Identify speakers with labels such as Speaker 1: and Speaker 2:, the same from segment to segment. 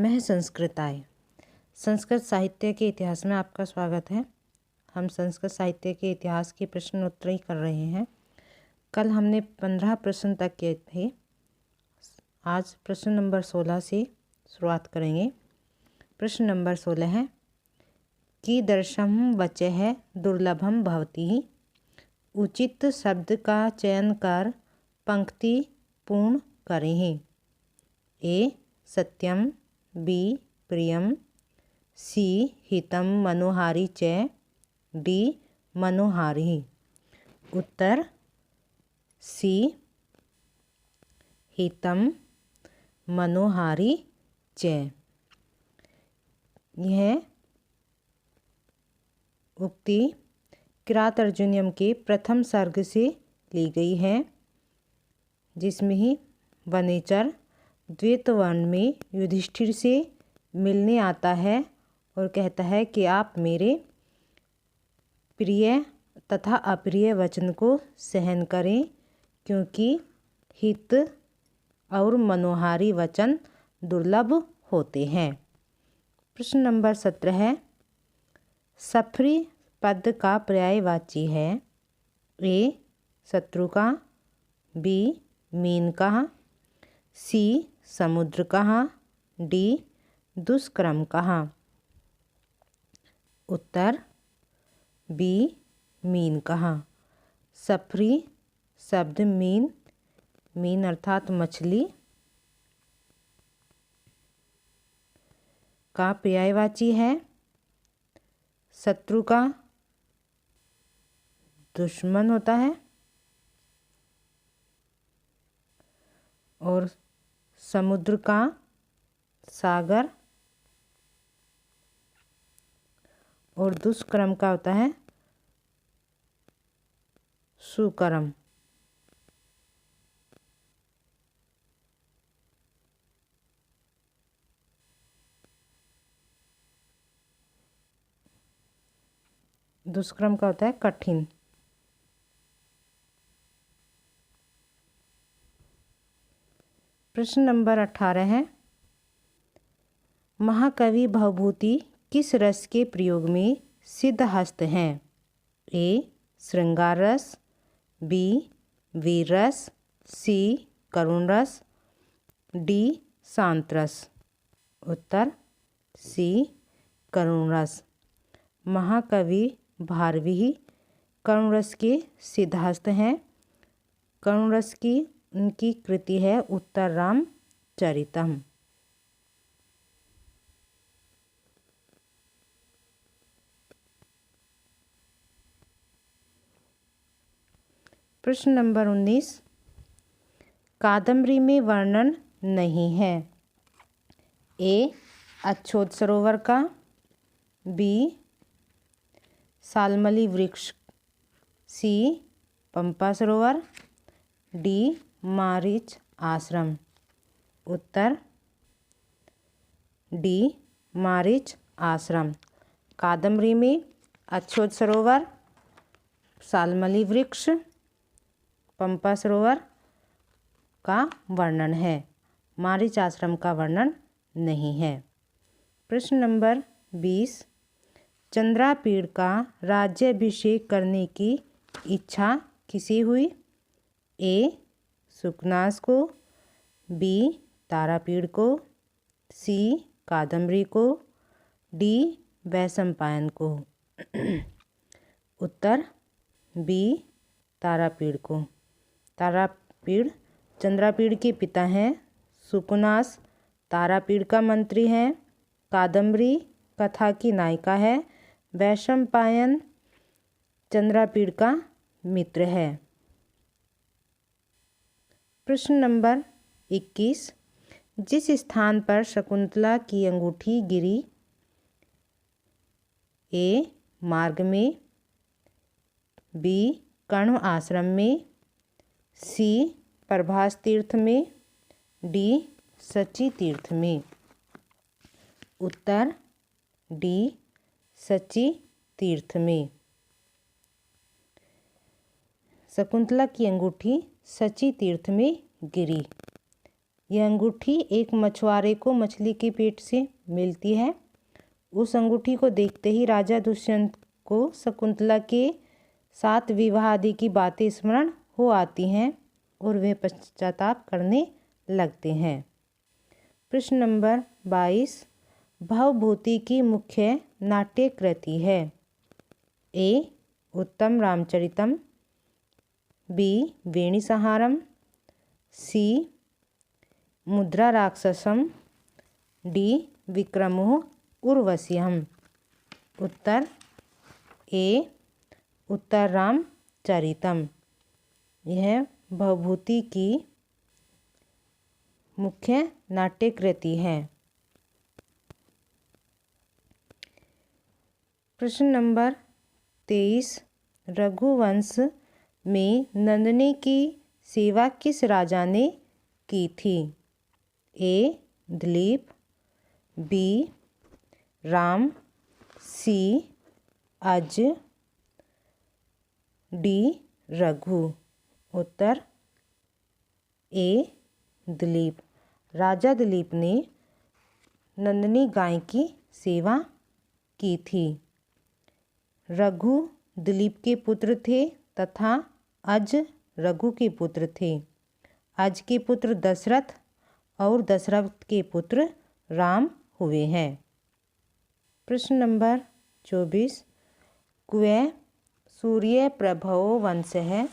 Speaker 1: पितामह संस्कृताय। संस्कृत साहित्य के इतिहास में आपका स्वागत है। हम संस्कृत साहित्य के इतिहास के प्रश्न उत्तरी कर रहे हैं। कल हमने 15 प्रश्न तक किए थे। आज प्रश्न नंबर 16 से शुरुआत करेंगे। प्रश्न नंबर 16 है कीदृशं वचः दुर्लभं भवति। उचित शब्द का चयन कर पंक्ति पूर्ण करें। ए सत्यम, बी प्रियम, सी हितम मनोहारी च, डी मनोहारी। उत्तर सी हितम मनोहारी च। यह उक्ति किरात अर्जुनियम के प्रथम सर्ग से ली गई है, जिसमें ही वनेचर द्वैत वर्ण में युधिष्ठिर से मिलने आता है और कहता है कि आप मेरे प्रिय तथा अप्रिय वचन को सहन करें, क्योंकि हित और मनोहारी वचन दुर्लभ होते हैं। प्रश्न नंबर 17 है सफरी पद का पर्यायवाची है। ए शत्रु का, बी मीन का, सी समुद्र कहा, डी दुष्कर्म कहा। उत्तर बी मीन कहा। सफरी शब्द मीन अर्थात मछली का पर्यायवाची है। शत्रु का दुश्मन होता है और समुद्र का सागर और दुष्कर्म का होता है सुकर्म। दुष्कर्म का होता है कठिन। प्रश्न नंबर 18 है महाकवि भवभूति किस रस के प्रयोग में सिद्धहस्त हैं। ए श्रृंगार रस, बी वीर रस, सी करुण रस, डी शांत रस। उत्तर सी करुण रस। महाकवि भारवी करुण रस के सिद्धहस्त हैं। करुण रस की उनकी कृति है उत्तर रामचरितम। प्रश्न नंबर 19 कादम्बरी में वर्णन नहीं है। ए अच्छोद सरोवर का, बी सालमली वृक्ष, सी पंपा सरोवर, डी मारीच आश्रम। उत्तर डी मारीच आश्रम। कादम्बरी में अच्छोद सरोवर, सालमली वृक्ष, पंपा सरोवर का वर्णन है, मारीच आश्रम का वर्णन नहीं है। प्रश्न नंबर 20 चंद्रापीड़ का राज्याभिषेक करने की इच्छा किसे हुई। ए सुकनास को, बी तारापीड़ को, सी कादम्बरी को, डी वैशंपायन को। उत्तर बी तारापीड़ को। तारापीड़ चंद्रापीड़ के पिता हैं। सुकनास तारापीड़ का मंत्री है। कादम्बरी कथा की नायिका है। वैशंपायन चंद्रापीड़ का मित्र है। प्रश्न नंबर 21 जिस स्थान पर शकुंतला की अंगूठी गिरी। ए मार्ग में, बी कण्व आश्रम में, सी प्रभास तीर्थ में, डी सची तीर्थ में। उत्तर डी सची तीर्थ में। शकुंतला की अंगूठी सची तीर्थ में गिरी। यह अंगूठी एक मछुआरे को मछली के पेट से मिलती है। उस अंगूठी को देखते ही राजा दुष्यंत को शकुंतला के साथ विवाह आदि की बातें स्मरण हो आती हैं और वे पश्चाताप करने लगते हैं। प्रश्न नंबर 22, भवभूति की मुख्य नाट्य कृति है। ए. उत्तम रामचरितम, बी. वेणीसंहारम, सी. मुद्रा राक्षसम, डी. विक्रमो उर्वश्यम। उत्तर ए. उत्तर रामचरितम। यह भवभूति की मुख्य नाट्य कृति है। प्रश्न नंबर 23, रघुवंश में नंदनी की सेवा किस राजा ने की थी। ए. दिलीप, बी. राम, सी. अज, डी. रघु। उत्तर ए. दिलीप। राजा दिलीप ने नंदनी गाय की सेवा की थी। रघु दिलीप के पुत्र थे तथा अज रघु के पुत्र थे। अज के पुत्र दशरथ और दशरथ के पुत्र राम हुए हैं। प्रश्न नंबर 24, क्वे सूर्य प्रभो वंश है।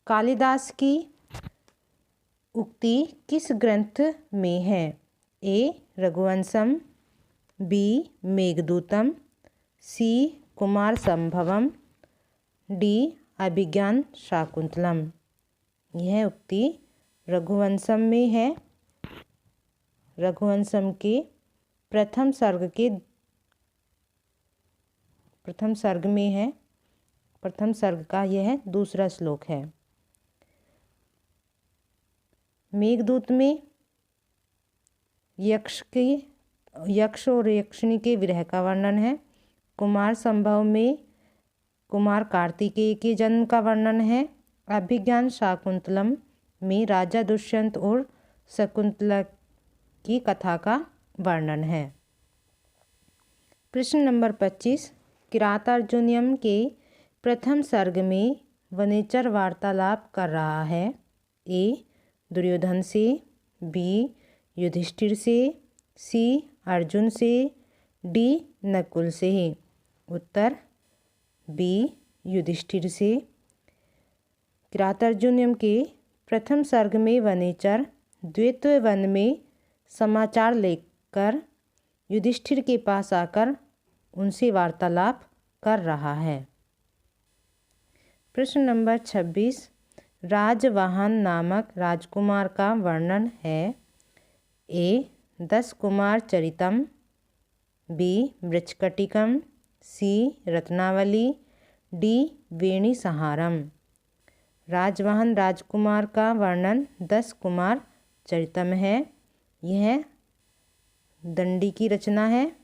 Speaker 1: कालिदास की उक्ति किस ग्रंथ में है। ए. रघुवंशम, बी. मेघदूतम, सी. कुमार संभवम, डी. अभिज्ञान शाकुंतलम। यह उक्ति रघुवंशम में है। रघुवंशम के प्रथम सर्ग में है। प्रथम सर्ग का यह दूसरा श्लोक है। मेघदूत में यक्ष और यक्षिणी के विरह का वर्णन है। कुमार संभव में कुमार कार्तिकेय के जन्म का वर्णन है। अभिज्ञान शाकुंतलम में राजा दुष्यंत और शकुंतला की कथा का वर्णन है। प्रश्न नंबर 25, किरातार्जुनीयम के प्रथम सर्ग में वनेचर वार्तालाप कर रहा है। ए. दुर्योधन से, बी. युधिष्ठिर से, सी. अर्जुन से, डी. नकुल से। उत्तर बी. युधिष्ठिर से। किरातार्जुनीयम के प्रथम सर्ग में वनेचर द्वैतवय वन में समाचार लेकर युधिष्ठिर के पास आकर उनसे वार्तालाप कर रहा है। प्रश्न नंबर 26, राजवाहन नामक राजकुमार का वर्णन है। ए. दस कुमार चरितम, बी. मृच्छकटिकम, सी. रत्नावली, डी. वेणीसंहारम। राजवाहन राजकुमार का वर्णन 10 कुमार चरितम है। यह दंडी की रचना है।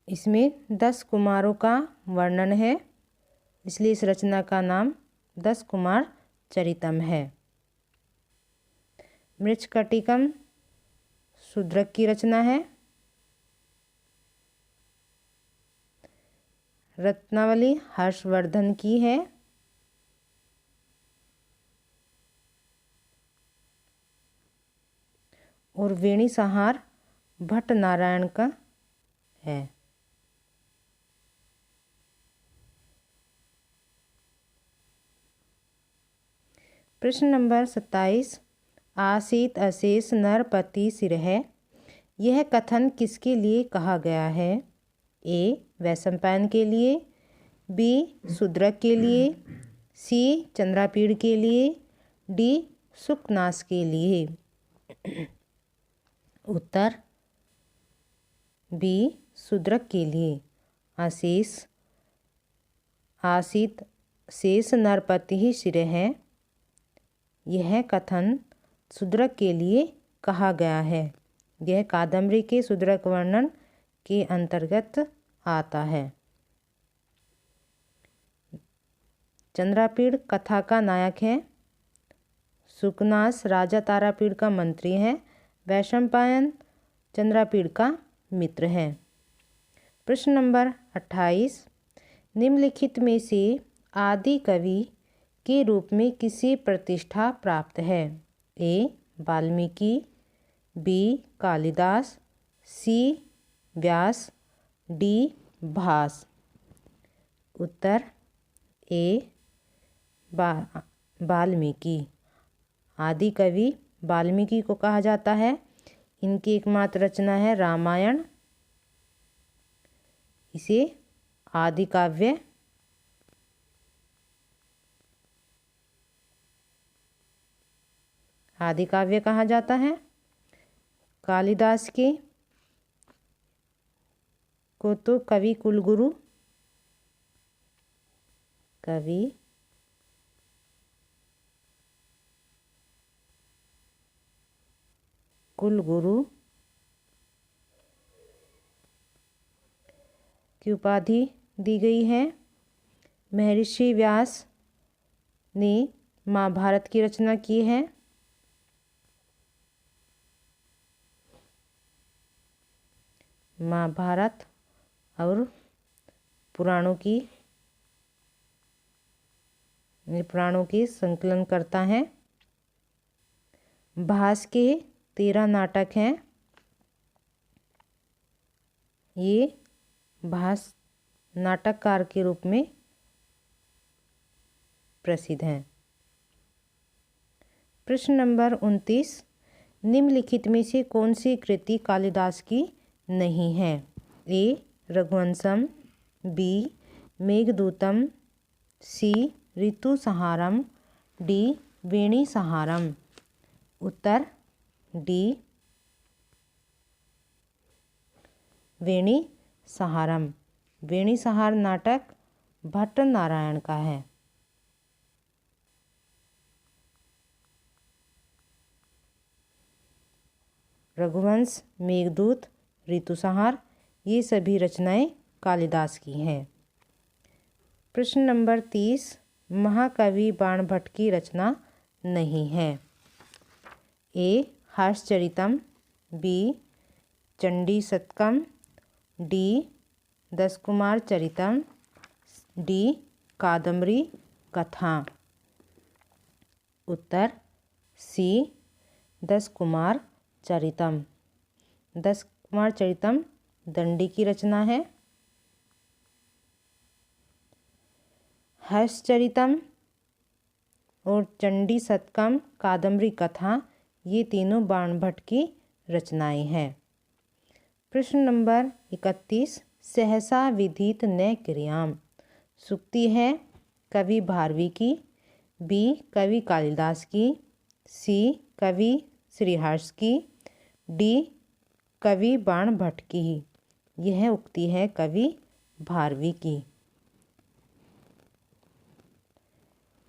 Speaker 1: इसमें 10 कुमारों का वर्णन है, इसलिए इस रचना का नाम 10 कुमार चरितम है। मृच्छकटिकम शूद्रक की रचना है। रत्नावली हर्षवर्धन की है। और वेणीसंहार भट्ट नारायण का है। प्रश्न नंबर 27, आसीत अशेष नरपति सिरह। यह कथन किसके लिए कहा गया है। ए. वैशंपायन के लिए, बी. शूद्रक के लिए, सी. चंद्रापीड़ के लिए, डी. सुकनास के लिए। उत्तर बी. शूद्रक के लिए। आसीत शेष नरपति ही सिर है। यह कथन शूद्रक के लिए कहा गया है। यह कादम्बरी के शूद्रक वर्णन के अंतर्गत आता है। चंद्रापीड़ कथा का नायक है। सुकनास राजा तारापीड़ का मंत्री है। वैशंपायन चंद्रापीड़ का मित्र है। प्रश्न नंबर 28, निम्नलिखित में से आदि कवि के रूप में किसे प्रतिष्ठा प्राप्त है? ए वाल्मीकि, बी कालिदास, सी व्यास, डी भास। उत्तर ए वाल्मीकि। आदि कवि वाल्मीकि को कहा जाता है। इनकी एकमात्र रचना है रामायण। इसे आदि काव्य कहा जाता है। कालिदास को तो कवि कुलगुरु की उपाधि दी गई है। महर्षि व्यास ने महाभारत की रचना की है। महाभारत और पुराणों की संकलन करता है। भास के 13 नाटक हैं। ये भास नाटककार के रूप में प्रसिद्ध हैं। प्रश्न नंबर 29, निम्नलिखित में से कौन सी कृति कालिदास की नहीं है? ए रघुवंशम, बी मेघदूतम, सी ऋतुसंहारम, डी वेणीसंहारम। उत्तर डी वेणीसंहारम। वेणीसंहार नाटक भट्ट नारायण का है। रघुवंश, मेघदूत, ऋतुसंहार ये सभी रचनाएं कालिदास की हैं। प्रश्न नंबर 30, महाकवि बाणभट्ट की रचना नहीं है। A Harshacharitam, B Chandi Shatakam, D Dashakumaracharitam, D Kadambari Katha. उत्तर सी दशकुमार चरितम। दशकुमार चरितम दंडी की रचना है। हर्षचरितम और चंडी शतकम, कादम्बरी कथा ये तीनों बाणभट्ट की रचनाएं हैं। प्रश्न नंबर 31, सहसा विदित न क्रियाम। सूक्ति है कवि भारवी की, बी कवि कालिदास की, सी कवि श्रीहर्ष की, डी कवि बाणभट्ट की। यह उक्ति है कवि भारवी की।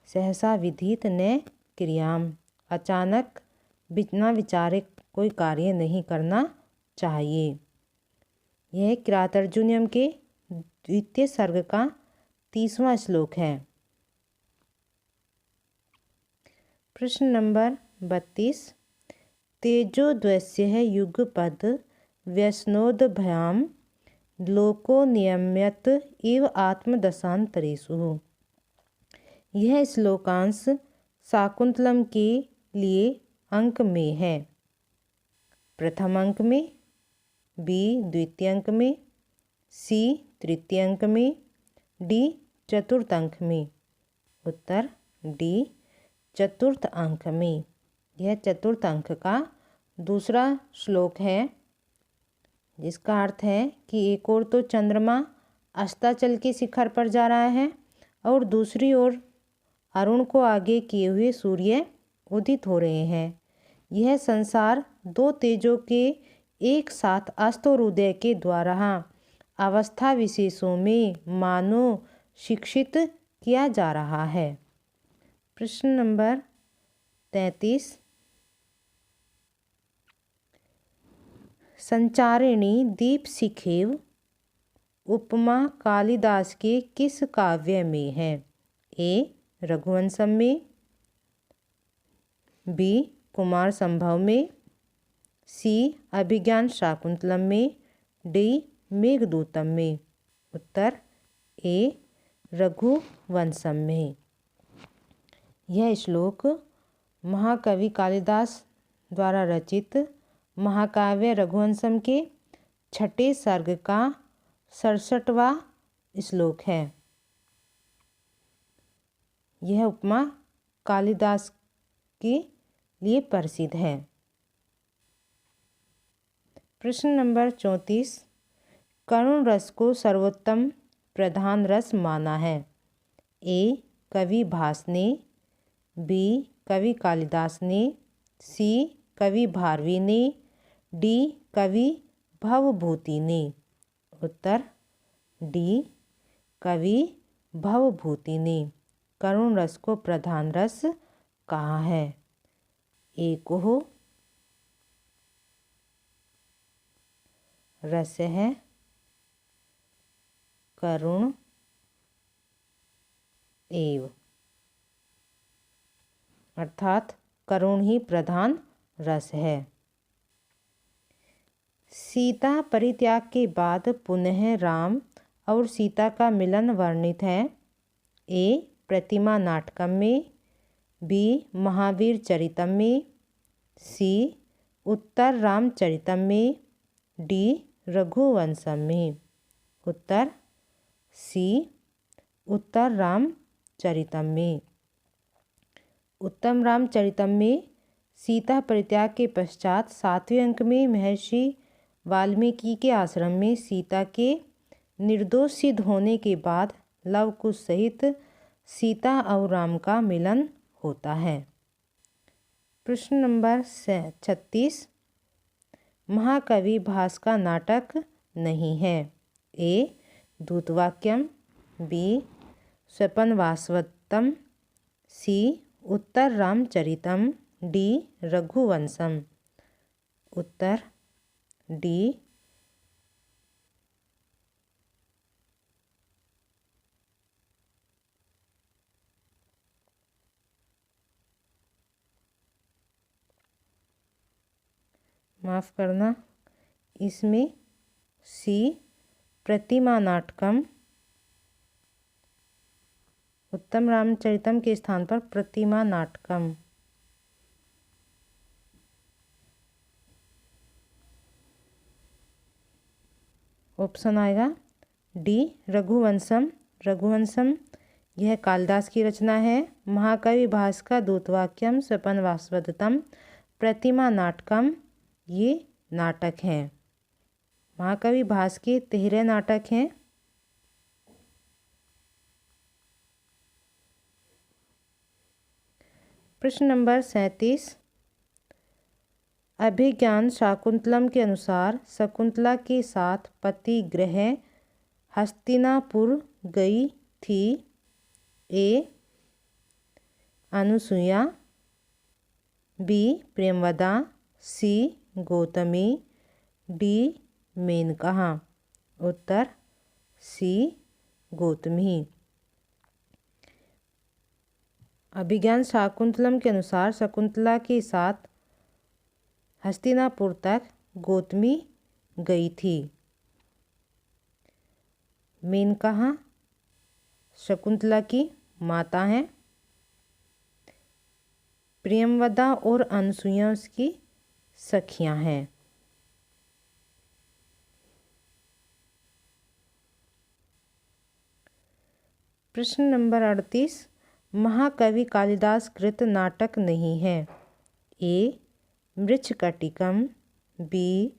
Speaker 1: सहसा विदित न क्रियाम, अचानक बिना विचारे कोई कार्य नहीं करना चाहिए। यह किरातार्जुनीयम के द्वितीय सर्ग का 30वां श्लोक है। प्रश्न नंबर 32, तेजोद्वस्य युगपद व्यसनोदभयाम लोको नियम्यत इव आत्मदशांतरेषु। यह श्लोकांश शाकुंतलम के लिए अंक में है। प्रथम अंक में, बी द्वितीय अंक में, सी तृतीय अंक में, डी चतुर्थ अंक में। उत्तर डी चतुर्थ अंक में। यह चतुर्थ अंक का दूसरा श्लोक है, जिसका अर्थ है कि एक ओर तो चंद्रमा अस्ताचल के शिखर पर जा रहा है और दूसरी ओर अरुण को आगे किए हुए सूर्य उदित हो रहे हैं। यह संसार दो तेजों के एक साथ अस्त और उदय के द्वारा अवस्था विशेषों में मानो शिक्षित किया जा रहा है। प्रश्न नंबर 33, संचारिणी दीपशिखेव उपमा कालिदास के किस काव्य में है? ए रघुवंशम में, बी कुमार संभव में, सी अभिज्ञान शाकुंतलम में, डी मेघदूतम में। उत्तर ए रघुवंशम में। यह श्लोक महाकवि कालिदास द्वारा रचित महाकाव्य रघुवंशम के छठे सर्ग का 67वां श्लोक है। यह उपमा कालिदास के लिए प्रसिद्ध है। प्रश्न नंबर 34, करुण रस को सर्वोत्तम प्रधान रस माना है। ए कवि भास ने, बी कवि कालिदास ने, सी कवि भारवी ने, डी कवि भवभूति ने। उत्तर डी कवि भवभूति ने करुण रस को प्रधान रस कहा है। ए को रस है करुण एव, अर्थात करुण ही प्रधान रस है। सीता परित्याग के बाद पुनः राम और सीता का मिलन वर्णित है। ए प्रतिमा नाटकम में, बी महावीर चरितम में, सी उत्तर रामचरितम में, डी रघुवंशम में। उत्तर सी उत्तर रामचरितम में। उत्तम रामचरितम में सीता परित्याग के पश्चात 7वें अंक में महर्षि वाल्मीकि के आश्रम में सीता के निर्दोष सिद्ध होने के बाद लव कुश सहित सीता और राम का मिलन होता है। प्रश्न नंबर 36, महाकवि भास का नाटक नहीं है। ए दूतवाक्यम, बी स्वपनवासवत्तम, सी उत्तर रामचरितम, डी रघुवंशम। उत्तर डी माफ़ करना, इसमें सी प्रतिमा नाटकम, उत्तम रामचरितम के स्थान पर प्रतिमा नाटकम। ऑप्शन आएगा डी रघुवंशम। रघुवंशम यह कालिदास की रचना है। महाकवि भास का दूतवाक्यम, स्वपनवासवदत्तम, प्रतिमा नाटकम ये नाटक हैं। महाकवि भास के 13 नाटक हैं। प्रश्न नंबर 37, अभिज्ञान शाकुंतलम के अनुसार शकुंतला के साथ पति गृह हस्तिनापुर गई थी। ए अनुसुईया, बी प्रेमवदा, सी गौतमी, डी मेनका। उत्तर सी गौतमी। अभिज्ञान शाकुंतलम के अनुसार शकुंतला के साथ हस्तिनापुर तक गौतमी गई थी। मेनका शकुंतला की माता हैं। प्रेमवदा और अनुसुईया उसकी सखियां हैं। प्रश्न नंबर 38, महाकवि कालिदास कृत नाटक नहीं है। ए मृच्छकटिकम, बी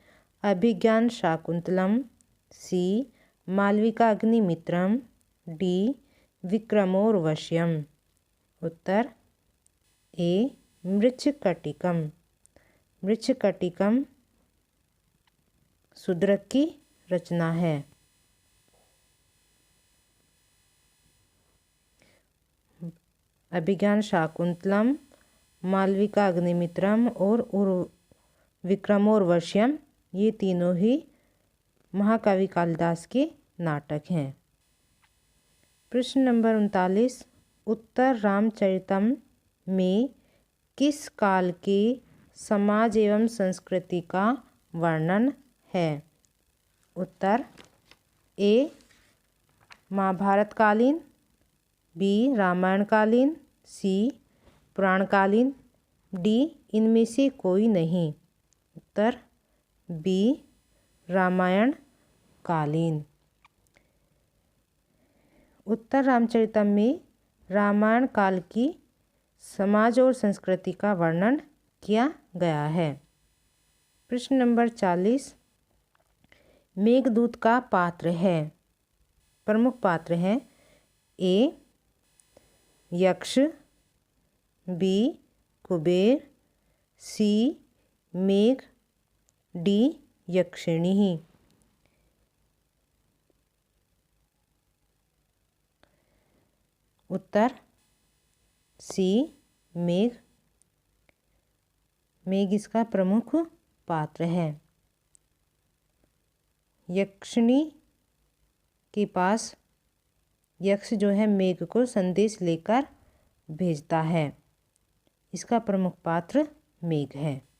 Speaker 1: अभिज्ञान शाकुंतलम, सी मालविका अग्निमित्रम, डी विक्रमोर्वश्यम। उत्तर ए मृच्छकटिकम। मृच्छकटिकम शूद्रक की रचना है। अभिज्ञान शाकुंतलम, मालविका अग्निमित्रम और विक्रमोर्वश्यम ये तीनों ही महाकवि कालिदास के नाटक हैं। प्रश्न नंबर 39, उत्तर रामचरितम में किस काल की समाज एवं संस्कृति का वर्णन है? उत्तर ए महाभारत कालीन, बी रामायण कालीन, सी पुराण कालीन, डी इनमें से कोई नहीं। उत्तर बी रामायण कालीन। उत्तर रामचरितम में रामायण काल की समाज और संस्कृति का वर्णन किया गया है। प्रश्न नंबर 40, मेघदूत का पात्र है, प्रमुख पात्र है ए यक्ष, बी कुबेर, सी मेघ, डी यक्षिणी। उत्तर सी मेघ। मेघ इसका प्रमुख पात्र है। यक्षिणी के पास यक्ष जो है मेघ को संदेश लेकर भेजता है। इसका प्रमुख पात्र मेघ है।